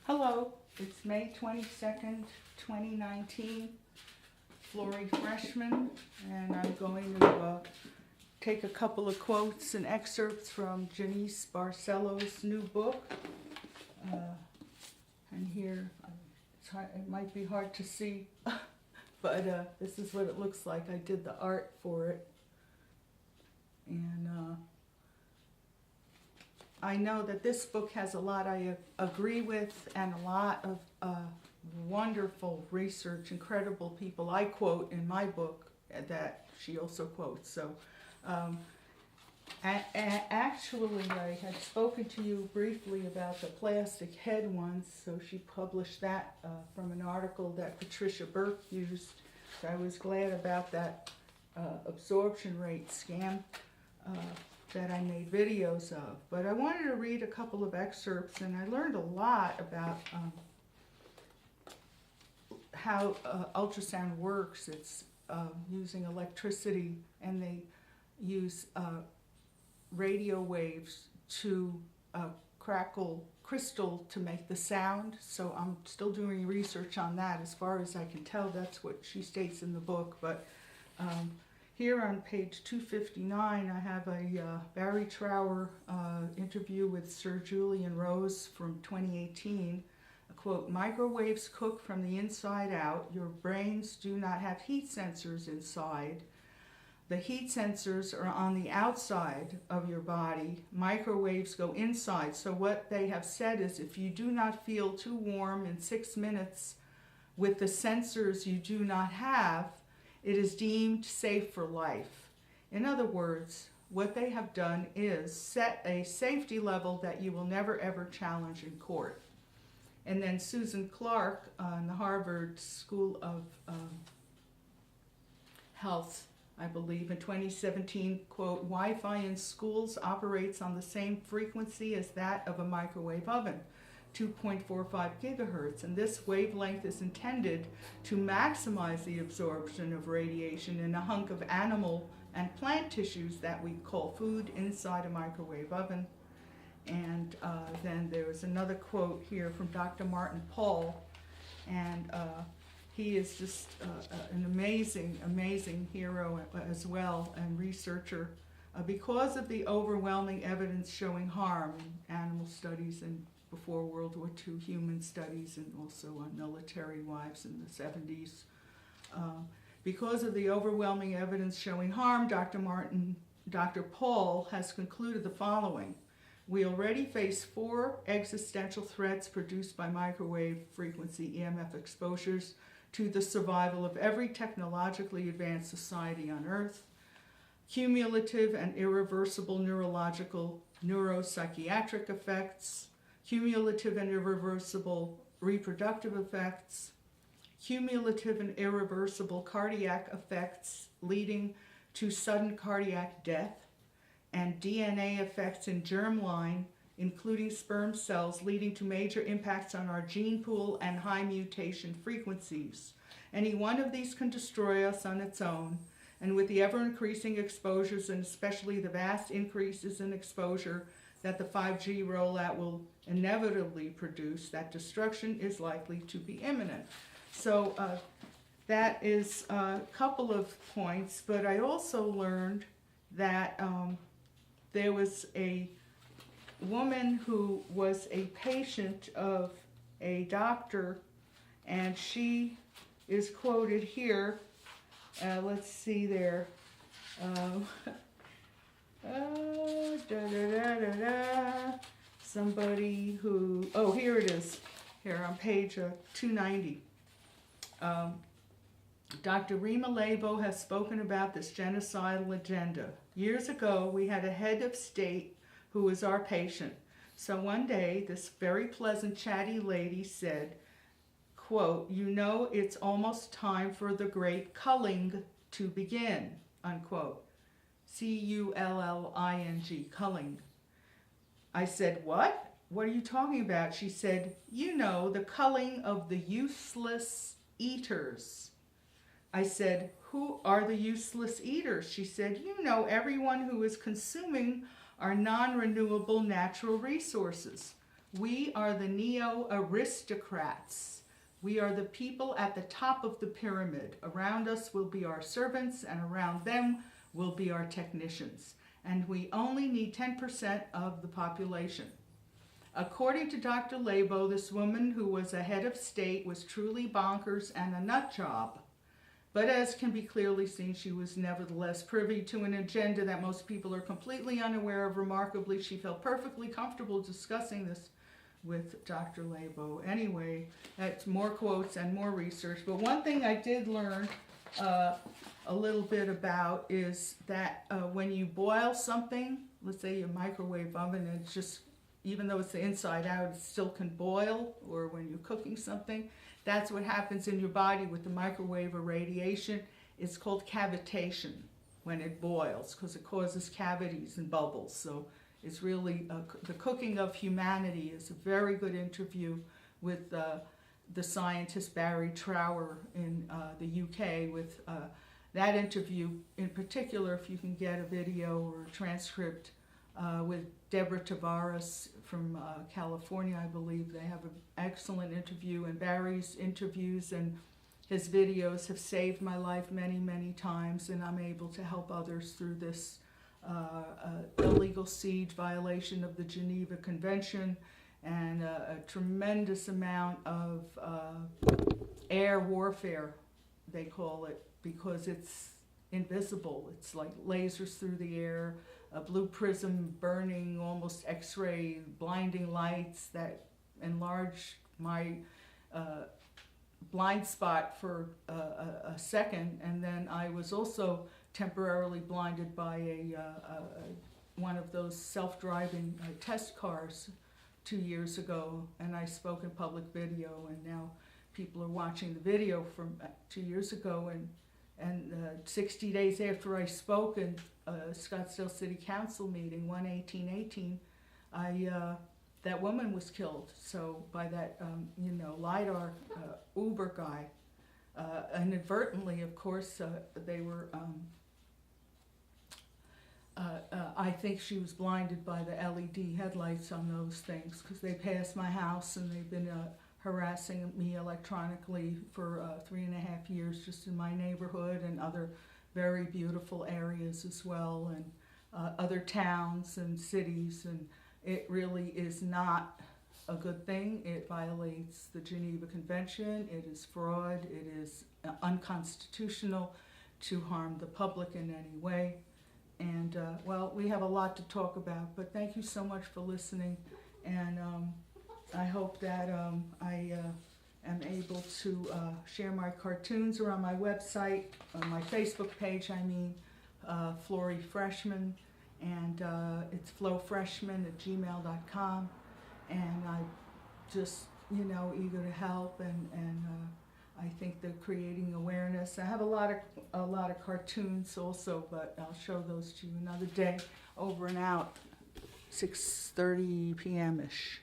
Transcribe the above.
Hello, it's May 22nd, 2019, Florie freshman, and I'm going to take a couple of quotes and excerpts from Jeanice Barcelo's new book. And here, it might be hard to see, but this is what it looks like. I did the art for it. And I know that this book has a lot I agree with and a lot of wonderful research, incredible people I quote in my book that she also quotes. So actually I had spoken to you briefly about the plastic head once, so she published that from an article that Patricia Burke used. So I was glad about that absorption rate scam that I made videos of. But I wanted to read a couple of excerpts, and I learned a lot about how ultrasound works. It's using electricity, and they use radio waves to crackle crystal to make the sound. So I'm still doing research on that. As far as I can tell, that's what she states in the book. But here on page 259, I have a Barry Trower interview with Sir Julian Rose from 2018. A quote, "Microwaves cook from the inside out. Your brains do not have heat sensors inside. The heat sensors are on the outside of your body. Microwaves go inside. So what they have said is if you do not feel too warm in 6 minutes with the sensors you do not have, it is deemed safe for life." In other words, what they have done is set a safety level that you will never ever challenge in court. And then Susan Clark in the Harvard School of Health, I believe, in 2017, quote, "Wi-Fi in schools operates on the same frequency as that of a microwave oven, 2.45 gigahertz, and this wavelength is intended to maximize the absorption of radiation in a hunk of animal and plant tissues that we call food inside a microwave oven." And then there's another quote here from Dr. Martin Paul, and he is just an amazing hero as well, and researcher, because of the overwhelming evidence showing harm in animal studies and before World War II human studies, and also on military wives in the 70s. Because of the overwhelming evidence showing harm, Dr. Paul has concluded the following: "We already face 4 existential threats produced by microwave frequency EMF exposures to the survival of every technologically advanced society on Earth: cumulative and irreversible neurological, neuropsychiatric effects, cumulative and irreversible reproductive effects, cumulative and irreversible cardiac effects leading to sudden cardiac death, and DNA effects in germline, including sperm cells, leading to major impacts on our gene pool and high mutation frequencies. Any one of these can destroy us on its own, and with the ever-increasing exposures, and especially the vast increases in exposure that the 5G rollout will inevitably produce, that destruction is likely to be imminent." So that is a couple of points, but I also learned that there was a woman who was a patient of a doctor, and she is quoted here. Let's see there. Somebody who, here it is, here on page 290. Dr. Rima Labo has spoken about this genocidal agenda. "Years ago, we had a head of state who was our patient. So one day, this very pleasant, chatty lady said, quote, 'You know, it's almost time for the great culling to begin,' unquote. C-U-L-L-I-N-G, culling. I said, 'What? What are you talking about?' She said, 'You know, the culling of the useless eaters.' I said, 'Who are the useless eaters?' She said, 'You know, everyone who is consuming our non-renewable natural resources. We are the neo-aristocrats. We are the people at the top of the pyramid. Around us will be our servants, and around them will be our technicians. And we only need 10% of the population. According to Dr. Labo, this woman who was a head of state was truly bonkers and a nut job. But as can be clearly seen, she was nevertheless privy to an agenda that most people are completely unaware of. Remarkably, she felt perfectly comfortable discussing this with Dr. Labo. Anyway, that's more quotes and more research. But one thing I did learn a little bit about is that when you boil something, let's say a microwave oven, and it's just, even though it's the inside out, it still can boil, or when you're cooking something, that's what happens in your body with the microwave or radiation. It's called cavitation when it boils, because it causes cavities and bubbles. So it's really, The Cooking of Humanity is a very good interview with the scientist Barry Trower in the UK. With that interview in particular, if you can get a video or a transcript, with Deborah Tavares from California, I believe. They have an excellent interview, and Barry's interviews and his videos have saved my life many, many times, and I'm able to help others through this illegal siege violation of the Geneva Convention, and a tremendous amount of air warfare, they call it, because it's invisible. It's like lasers through the air, a blue prism burning, almost X-ray, blinding lights that enlarged my blind spot for a second, and then I was also temporarily blinded by one of those self-driving test cars 2 years ago, and I spoke in public video, and now people are watching the video from 2 years ago, and 60 days after I spoke in Scottsdale City Council meeting, 1/18/18, that woman was killed. So by that, LiDAR Uber guy, inadvertently, of course, they were. I think she was blinded by the LED headlights on those things, because they passed my house and they've been harassing me electronically for 3.5 years, just in my neighborhood and other very beautiful areas as well, and other towns and cities, and it really is not a good thing. It violates the Geneva Convention. It is fraud. It is unconstitutional to harm the public in any way. And well, we have a lot to talk about, but thank you so much for listening, and I hope that I am able to share my cartoons are on my website, on my Facebook page, Florie Freshman, and it's flowfreshman@gmail.com, and I just, eager to help, and I think they're creating awareness. I have a lot of cartoons also, but I'll show those to you another day. Over and out, 6:30 p.m. ish.